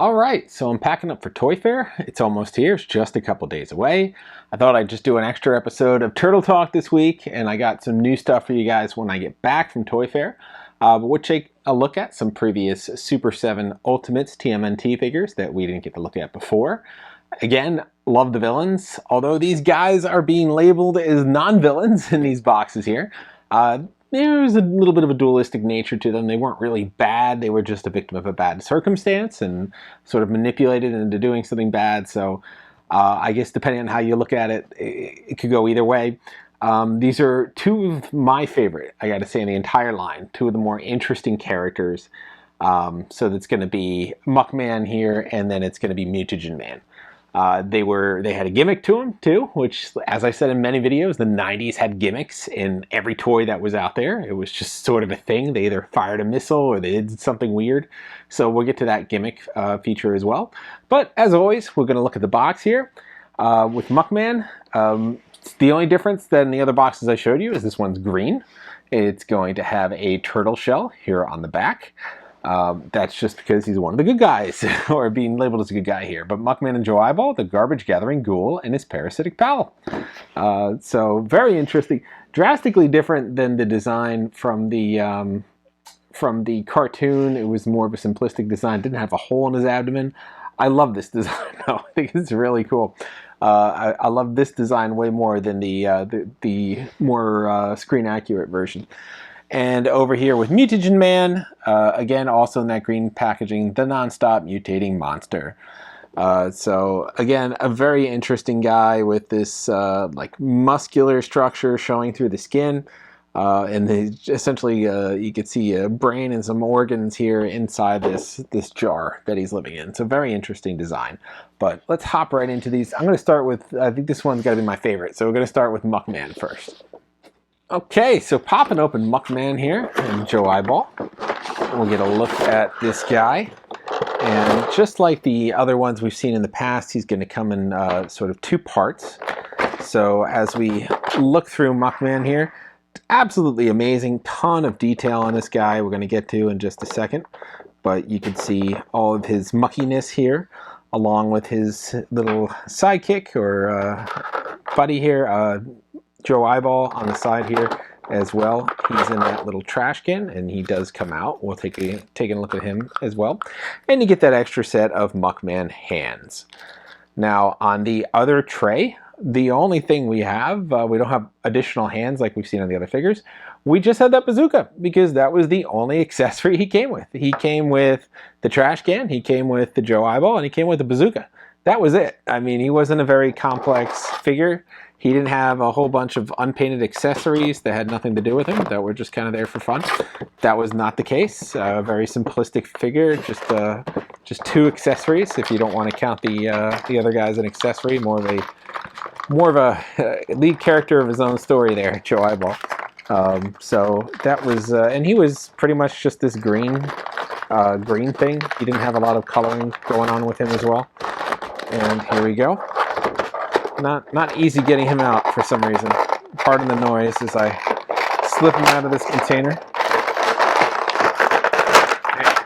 All right, so I'm packing up for Toy Fair. It's almost here. It's just a couple days away. I thought I'd just do an extra episode of Turtle Talk this week, and I got some new stuff for you guys when I get back from Toy Fair. But we'll take a look at some previous Super 7 Ultimates TMNT figures that we didn't get to look at before. Again, love the villains, although these guys are being labeled as non-villains in these boxes here. There was a little bit of a dualistic nature to them. They weren't really bad. They were just a victim of a bad circumstance and sort of manipulated into doing something bad. So I guess depending on how you look at it, it could go either way. These are two of my favorite, I got to say, in the entire line. Two of the more interesting characters. So that's going to be Muckman here, and then it's going to be Mutagen Man. They had a gimmick to them too, which, as I said in many videos, the 90s had gimmicks in every toy that was out there. It was just sort of a thing. They either fired a missile or they did something weird. So we'll get to that gimmick feature as well. But as always, we're going to look at the box here with Muckman. The only difference than the other boxes I showed you is this one's green. It's going to have a turtle shell here on the back. That's just because he's one of the good guys, or being labeled as a good guy here. But Muckman and Joe Eyeball, the garbage-gathering ghoul, and his parasitic pal. So very interesting. Drastically different than the design from the cartoon. It was more of a simplistic design. Didn't have a hole in his abdomen. I love this design, though. I think it's really cool. I love this design way more than the more screen-accurate version. And over here with Mutagen Man, again, also in that green packaging, the non-stop mutating monster. So again, a very interesting guy with this like muscular structure showing through the skin. And essentially, you can see a brain and some organs here inside this jar that he's living in. So very interesting design. But let's hop right into these. I'm going to start with, I think this one's got to be my favorite. So we're going to start with Muckman first. Okay, so popping open Muckman here and Joe Eyeball. We'll get a look at this guy. And just like the other ones we've seen in the past, he's going to come in sort of two parts. So as we look through Muckman here, absolutely amazing. Ton of detail on this guy we're going to get to in just a second. But you can see all of his muckiness here, along with his little sidekick or buddy here, Joe Eyeball on the side here as well. He's in that little trash can, and he does come out. We'll take a look at him as well. And you get that extra set of Muckman hands. Now, on the other tray, the only thing we have, we don't have additional hands like we've seen on the other figures. We just had that bazooka because that was the only accessory he came with. He came with the trash can, he came with the Joe Eyeball, and he came with the bazooka. That was it. I mean, he wasn't a very complex figure. He didn't have a whole bunch of unpainted accessories that had nothing to do with him, that were just kind of there for fun. That was not the case. A very simplistic figure, just two accessories. If you don't want to count the other guy as an accessory, more of a lead character of his own story there, Joe Eyeball. So that was, and he was pretty much just this green thing. He didn't have a lot of coloring going on with him as well. And here we go. Not easy getting him out for some reason. Pardon the noise as I slip him out of this container.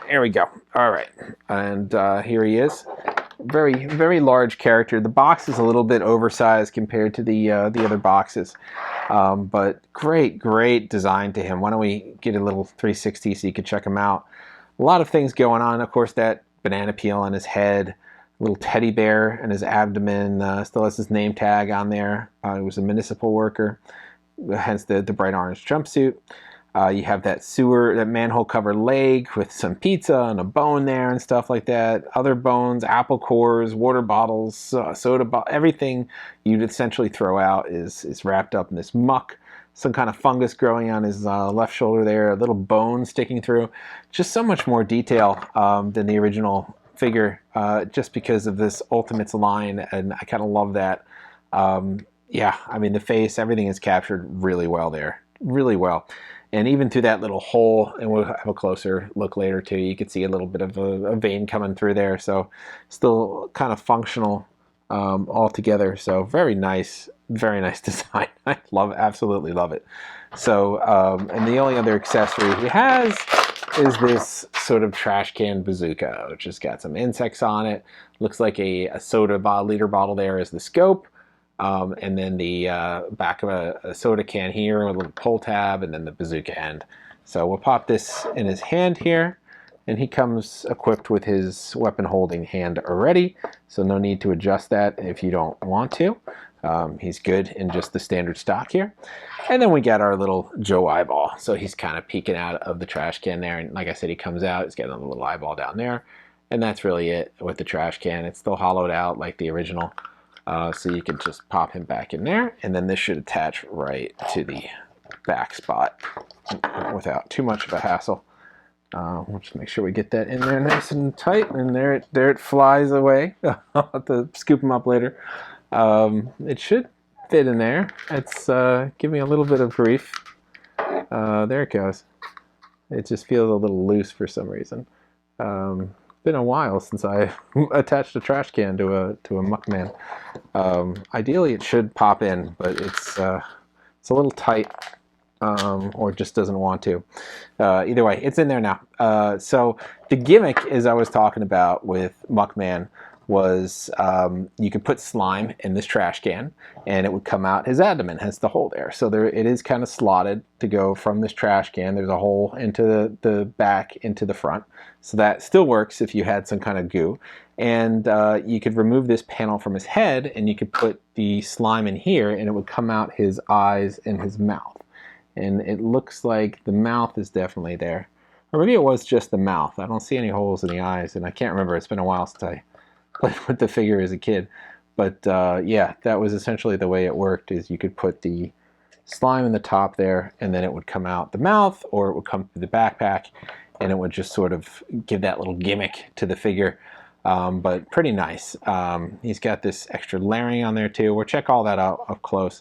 There we go. All right, and here he is. Very, very large character. The box is a little bit oversized compared to the other boxes, but great design to him. Why don't we get a little 360 so you can check him out? A lot of things going on. Of course, that banana peel on his head. Little teddy bear and his abdomen still has his name tag on there. He was a municipal worker, hence the bright orange jumpsuit. You have that manhole covered leg with some pizza and a bone there and stuff like that. Other bones, apple cores, water bottles, soda bottle, everything you'd essentially throw out is wrapped up in this muck. Some kind of fungus growing on his left shoulder there, a little bone sticking through. Just so much more detail than the original figure, just because of this Ultimates line, and I kind of love that. Yeah, I mean, the face, everything is captured really well there, really well. And even through that little hole, and we'll have a closer look later too, you could see a little bit of a vein coming through there, so still kind of functional altogether. So very nice design. I absolutely love it. So, and the only other accessory he has is this sort of trash can bazooka, which has got some insects on it. Looks like a soda liter bottle there is the scope. And then the back of a soda can here, a little pull tab, and then the bazooka end. So we'll pop this in his hand here, and he comes equipped with his weapon holding hand already, so no need to adjust that if you don't want to. He's good in just the standard stock here. And then we got our little Joe eyeball. So he's kind of peeking out of the trash can there. And like I said, he comes out, he's got a little eyeball down there. And that's really it with the trash can. It's still hollowed out like the original. So you can just pop him back in there. And then this should attach right to the back spot without too much of a hassle. We'll just make sure we get that in there nice and tight. And there it flies away. I'll have to scoop him up later. It should fit in there. It's giving me a little bit of grief. There it goes. It just feels a little loose for some reason. Been a while since I attached a trash can to a Muckman. Ideally, it should pop in, but it's a little tight, or just doesn't want to. Either way, it's in there now. So the gimmick, as I was talking about with Muckman, was you could put slime in this trash can and it would come out his abdomen, hence the hole there. So there it is, kind of slotted to go from this trash can. There's a hole into the back into the front. So that still works if you had some kind of goo. And you could remove this panel from his head and you could put the slime in here and it would come out his eyes and his mouth. And it looks like the mouth is definitely there. Or maybe it was just the mouth. I don't see any holes in the eyes, and I can't remember. It's been a while since I played with the figure as a kid. But yeah, that was essentially the way it worked, is you could put the slime in the top there and then it would come out the mouth, or it would come through the backpack and it would just sort of give that little gimmick to the figure. But pretty nice. He's got this extra layering on there too. We'll check all that out up close.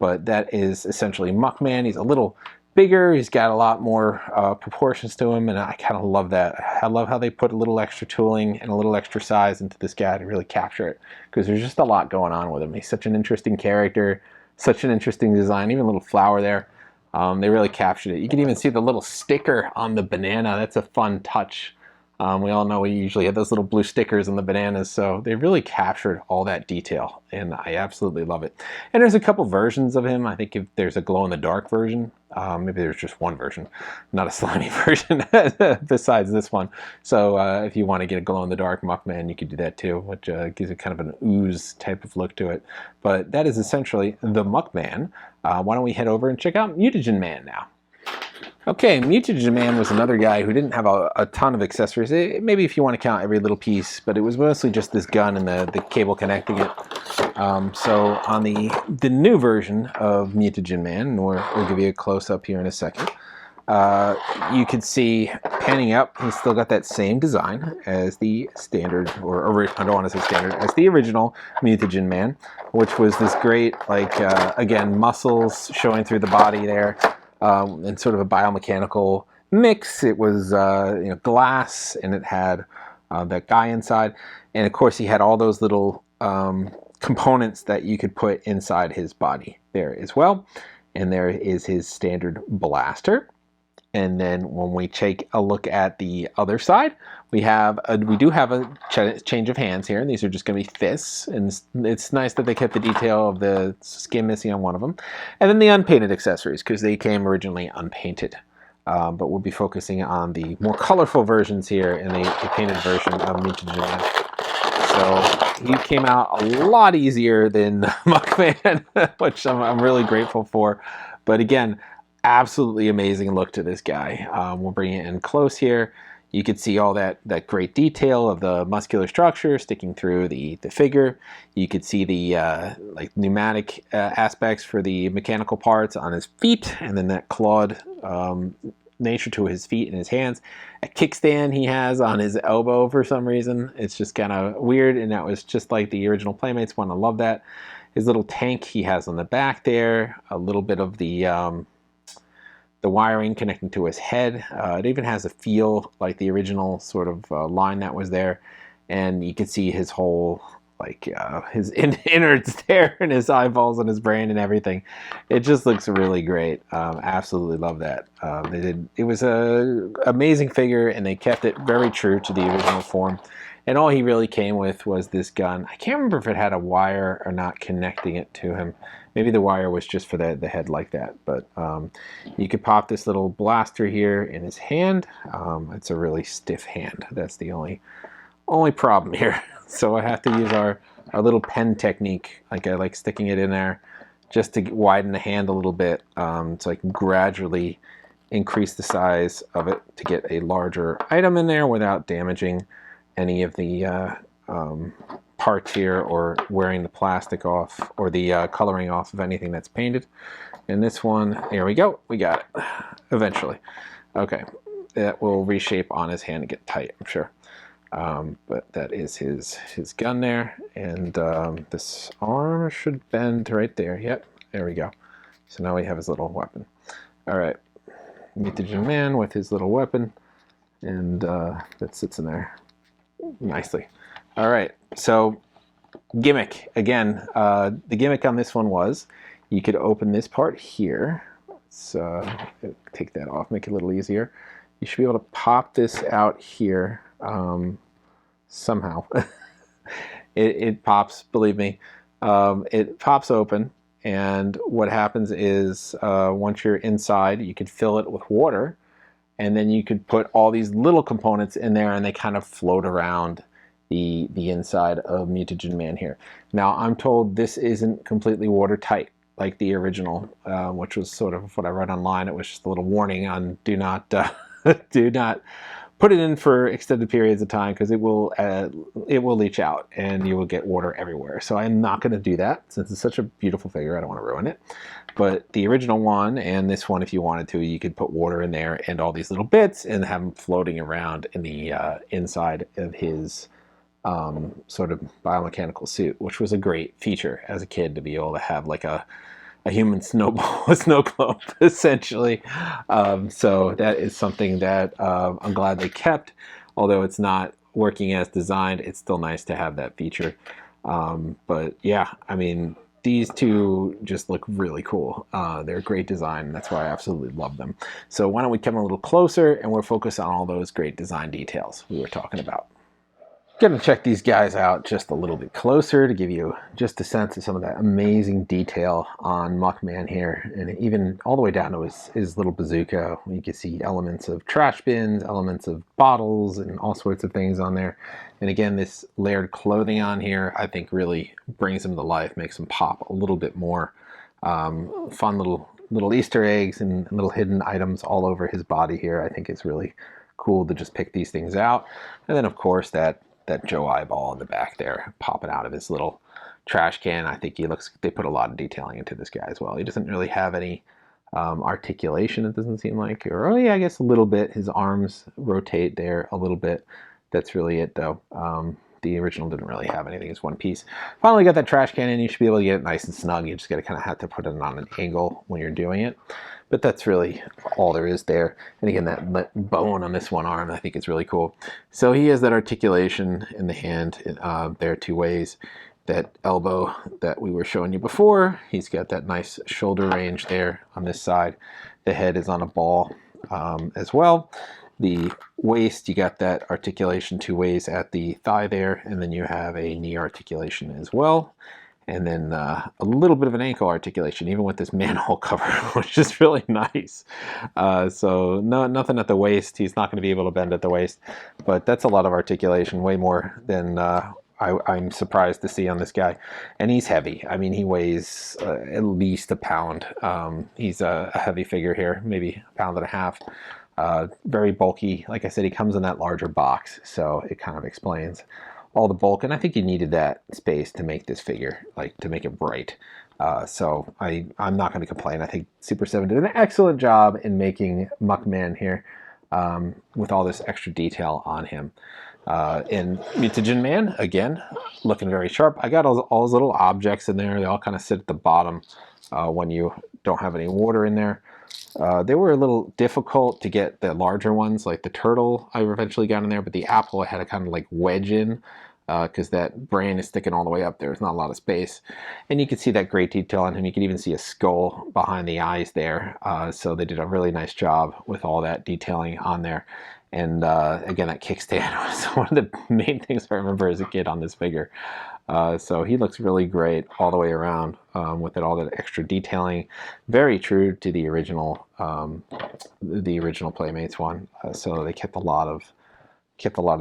But that is essentially Muckman. He's a little bigger. He's got a lot more proportions to him, and I kind of love that. I love how they put a little extra tooling and a little extra size into this guy to really capture it, because there's just a lot going on with him. He's such an interesting character, such an interesting design, even a little flower there. They really captured it. You can even see the little sticker on the banana. That's a fun touch. We all know we usually have those little blue stickers on the bananas, so they really captured all that detail, and I absolutely love it. And there's a couple versions of him. I think if there's a glow-in-the-dark version, maybe there's just one version, not a slimy version besides this one. So if you want to get a glow-in-the-dark Muckman, you could do that too, which gives it kind of an ooze type of look to it. But that is essentially the Muckman. Why don't we head over and check out Mutagen Man now? Okay, Mutagen Man was another guy who didn't have a ton of accessories. Maybe if you want to count every little piece, but it was mostly just this gun and the cable connecting it. So on the new version of Mutagen Man, and we'll give you a close-up here in a second, you could see, panning up, he's still got that same design as the standard, or I don't want to say standard, as the original Mutagen Man, which was this great, like, again, muscles showing through the body there. And sort of a biomechanical mix. It was glass, and it had that guy inside, and of course he had all those little components that you could put inside his body there as well. And there is his standard blaster. And then when we take a look at the other side, we do have a change of hands here, and these are just going to be fists. And it's nice that they kept the detail of the skin missing on one of them. And then the unpainted accessories, because they came originally unpainted. But we'll be focusing on the more colorful versions here in the painted version of Mutagen Man. So he came out a lot easier than Muckman, which I'm really grateful for. But again, absolutely amazing look to this guy. We'll bring it in close here. You can see all that great detail of the muscular structure sticking through the figure. You could see the like pneumatic aspects for the mechanical parts on his feet, and then that clawed nature to his feet and his hands. A kickstand he has on his elbow for some reason. It's just kind of weird, and that was just like the original Playmates one. I love that. His little tank he has on the back there. A little bit of the wiring connecting to his head. It even has a feel like the original sort of line that was there. And you can see his whole like his innards there and his eyeballs and his brain and everything. It just looks really great. Absolutely love that. They did. It was a amazing figure, and they kept it very true to the original form. And all he really came with was this gun. I can't remember if it had a wire or not connecting it to him. Maybe the wire was just for the head like that. But you could pop this little blaster here in his hand. It's a really stiff hand. That's the only problem here. So I have to use our little pen technique. Like I like sticking it in there just to widen the hand a little bit, so I can gradually increase the size of it to get a larger item in there without damaging any of the parts here or wearing the plastic off or the coloring off of anything that's painted. And this one, here we go, we got it eventually. Okay, that will reshape on his hand and get tight, I'm sure. But that is his gun there, and this arm should bend right there. Yep, there we go. So now we have his little weapon. All right, Mutagen Man with his little weapon, and that sits in there nicely. All right, so gimmick again. The gimmick on this one was you could open this part here. Let's take that off, make it a little easier. You should be able to pop this out here. Somehow it pops, believe me. It pops open, and what happens is once you're inside, you could fill it with water, and then you could put all these little components in there, and they kind of float around the inside of Mutagen Man here. Now I'm told this isn't completely watertight like the original, which was sort of what I read online. It was just a little warning on do not do not put it in for extended periods of time, because it will leach out and you will get water everywhere. So I'm not going to do that, since it's such a beautiful figure. I don't want to ruin it. But the original one and this one, if you wanted to, you could put water in there and all these little bits and have them floating around in the inside of his sort of biomechanical suit, which was a great feature as a kid, to be able to have like a human snowball, a snow globe, essentially. So that is something that I'm glad they kept. Although it's not working as designed, it's still nice to have that feature. But yeah, I mean, these two just look really cool. They're great design, and that's why I absolutely love them. So why don't we come a little closer and we'll focus on all those great design details we were talking about. Gonna check these guys out just a little bit closer to give you just a sense of some of that amazing detail on Muckman here, and even all the way down to his little bazooka. You can see elements of trash bins, elements of bottles, and all sorts of things on there. And again, this layered clothing on here, I think, really brings him to life, makes him pop a little bit more. Fun little Easter eggs and little hidden items all over his body here. I think it's really cool to just pick these things out. And then, of course, that Joe eyeball in the back there popping out of his little trash can. I think they put a lot of detailing into this guy as well. He doesn't really have any articulation, it doesn't seem like. Or, oh yeah, I guess a little bit. His arms rotate there a little bit. That's really it, though. The original didn't really have anything. It's one piece. Finally got that trash can in. You should be able to get it nice and snug. You just got to kind of have to put it on an angle when you're doing it. But that's really all there is there. And again, that bone on this one arm, I think is really cool. So he has that articulation in the hand there two ways. That elbow that we were showing you before, he's got that nice shoulder range there on this side. The head is on a ball as well. The waist, you got that articulation two ways at the thigh there, and then you have a knee articulation as well. And then a little bit of an ankle articulation, even with this manhole cover, which is really nice. So nothing at the waist. He's not going to be able to bend at the waist, but that's a lot of articulation, way more than I'm surprised to see on this guy. And he's heavy. I mean, he weighs at least a pound. He's a heavy figure here, maybe a pound and a half. Very bulky. Like I said, he comes in that larger box, so it kind of explains all the bulk, and I think you needed that space to make this figure, like to make it bright. So I'm not going to complain. I think Super7 did an excellent job in making Muckman here with all this extra detail on him. And Mutagen Man, again, looking very sharp. I got all those little objects in there. They all kind of sit at the bottom when you don't have any water in there. They were a little difficult to get the larger ones, like the turtle I eventually got in there, but the apple I had to kind of like wedge in because that brain is sticking all the way up there. There's not a lot of space. And you can see that great detail on him. You can even see a skull behind the eyes there. So they did a really nice job with all that detailing on there. And again, that kickstand was one of the main things I remember as a kid on this figure. So he looks really great all the way around with all that extra detailing. Very true to the original Playmates one. So they kept a lot of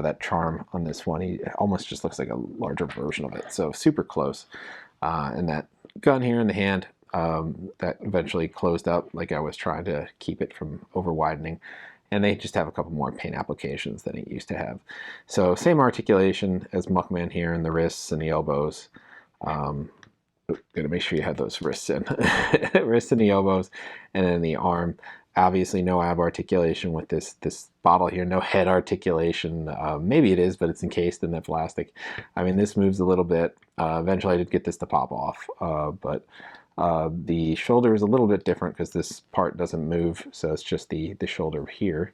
that charm on this one. He almost just looks like a larger version of it. So super close. And that gun here in the hand that eventually closed up, like I was trying to keep it from over widening. And they just have a couple more paint applications than it used to have. So same articulation as Muckman here in the wrists and the elbows. Gotta make sure you have those wrists in. Wrists and the elbows, and then the arm. Obviously no ab articulation with this bottle here, no head articulation. Maybe it is, but it's encased in that plastic. I mean, this moves a little bit. Eventually I did get this to pop off, but the shoulder is a little bit different because this part doesn't move, so it's just the shoulder here.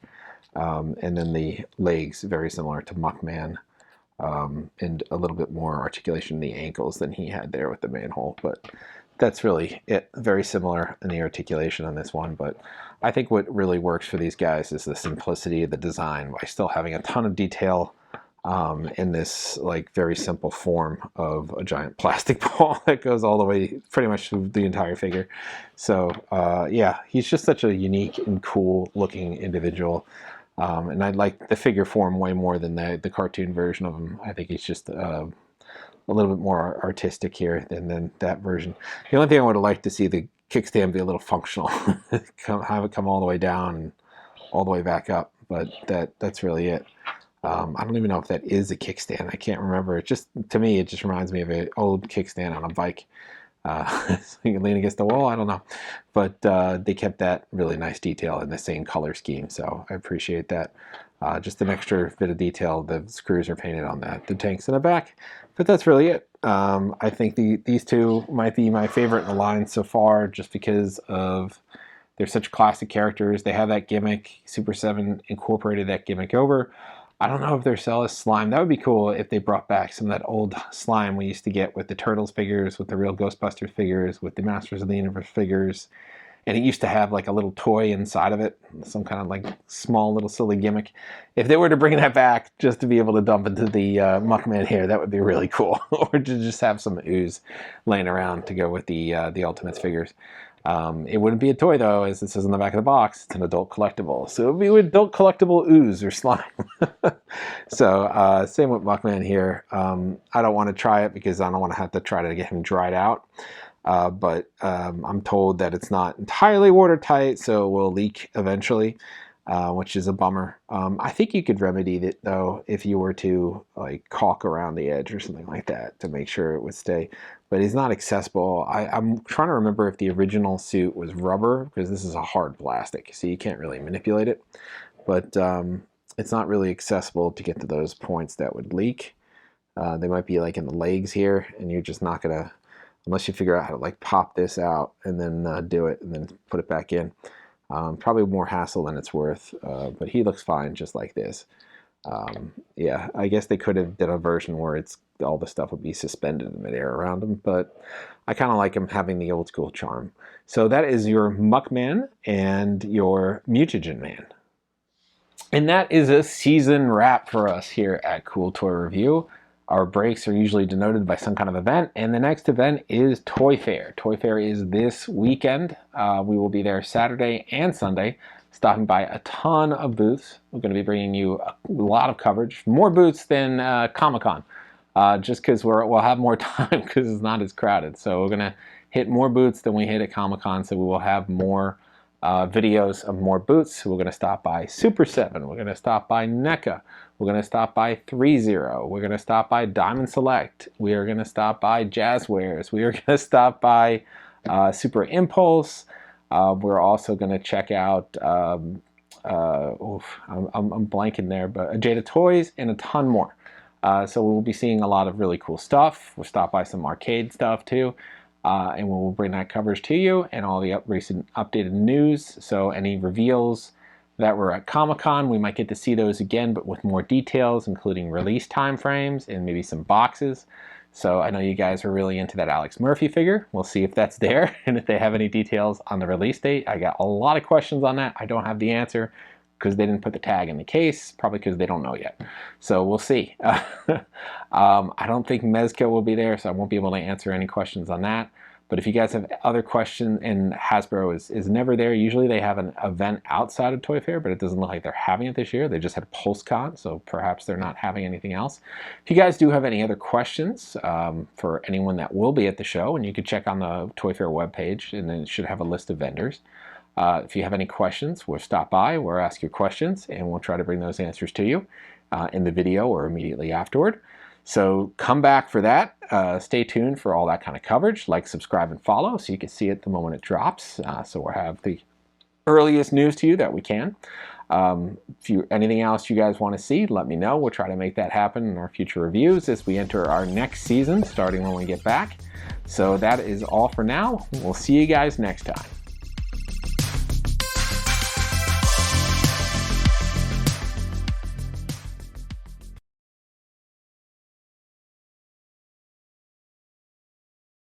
And then the legs, very similar to Muckman, and a little bit more articulation in the ankles than he had there with the manhole. But that's really it. Very similar in the articulation on this one, but I think what really works for these guys is the simplicity of the design by still having a ton of detail in this like very simple form of a giant plastic ball that goes all the way pretty much through the entire figure. So yeah, he's just such a unique and cool looking individual. And I like the figure form way more than the cartoon version of him. I think he's just a little bit more artistic here than that version. The only thing I would have liked to see the kickstand be a little functional, have it come all the way down and all the way back up, but that's really it. I don't even know if that is a kickstand. I can't remember. It just, to me, it just reminds me of an old kickstand on a bike. So you can lean against the wall. I don't know, but they kept that really nice detail in the same color scheme, so I appreciate that. Just an extra bit of detail. The screws are painted on the tanks in the back, but that's really it. I think these two might be my favorite in the line so far, just because of they're such classic characters. They have that gimmick. Super7 incorporated that gimmick over. I don't know if their cell is slime. That would be cool if they brought back some of that old slime we used to get with the Turtles figures, with the real Ghostbusters figures, with the Masters of the Universe figures. And it used to have like a little toy inside of it, some kind of like small little silly gimmick. If they were to bring that back just to be able to dump into the Muckman here, that would be really cool. Or to just have some ooze laying around to go with the Ultimates figures. It wouldn't be a toy though, as it says on the back of the box. It's an adult collectible, so it would be an adult collectible ooze or slime. So same with Muckman here. I don't want to try it because I don't want to have to try to get him dried out. But I'm told that it's not entirely watertight, so it will leak eventually, which is a bummer. I think you could remedy it though if you were to like caulk around the edge or something like that to make sure it would stay. But it's not accessible. I'm trying to remember if the original suit was rubber, because this is a hard plastic, so you can't really manipulate it. But it's not really accessible to get to those points that would leak. They might be like in the legs here, and you're just not gonna, unless you figure out how to like pop this out and then do it and then put it back in. Probably more hassle than it's worth, but he looks fine just like this. Yeah, I guess they could have done a version where it's all the stuff would be suspended in midair around him, but I kind of like him having the old school charm. So that is your Muckman and your Mutagen Man. And that is a season wrap for us here at Cool Toy Review. Our breaks are usually denoted by some kind of event, and the next event is Toy Fair. Toy Fair is this weekend. We will be there Saturday and Sunday, stopping by a ton of booths. We're going to be bringing you a lot of coverage, more booths than Comic-Con, just because we'll have more time because it's not as crowded. So we're going to hit more booths than we hit at Comic-Con, so we will have more videos of more booths. We're going to stop by Super7. We're going to stop by NECA. We're going to stop by 3-0. We're going to stop by Diamond Select. We are going to stop by Jazzwares. We are going to stop by Super Impulse. We're also going to check out, I'm blanking there, but Jada Toys and a ton more. So we'll be seeing a lot of really cool stuff. We'll stop by some arcade stuff too. And we'll bring that coverage to you and all the recent updated news. So any reveals, that were at Comic-Con. We might get to see those again, but with more details, including release time frames and maybe some boxes. So I know you guys are really into that Alex Murphy figure. We'll see if that's there and if they have any details on the release date. I got a lot of questions on that. I don't have the answer because they didn't put the tag in the case, probably because they don't know yet. So we'll see. I don't think Mezco will be there, so I won't be able to answer any questions on that. But if you guys have other questions, and Hasbro is never there. Usually they have an event outside of Toy Fair, but it doesn't look like they're having it this year. They just had PulseCon, so perhaps they're not having anything else. If you guys do have any other questions for anyone that will be at the show, and you can check on the Toy Fair webpage, and then it should have a list of vendors. If you have any questions, we'll stop by, we'll ask your questions, and we'll try to bring those answers to you in the video or immediately afterward. So come back for that. Stay tuned for all that kind of coverage. Like, subscribe, and follow so you can see it the moment it drops. So we'll have the earliest news to you that we can. Anything else you guys want to see, let me know. We'll try to make that happen in our future reviews as we enter our next season, starting when we get back. So that is all for now. We'll see you guys next time.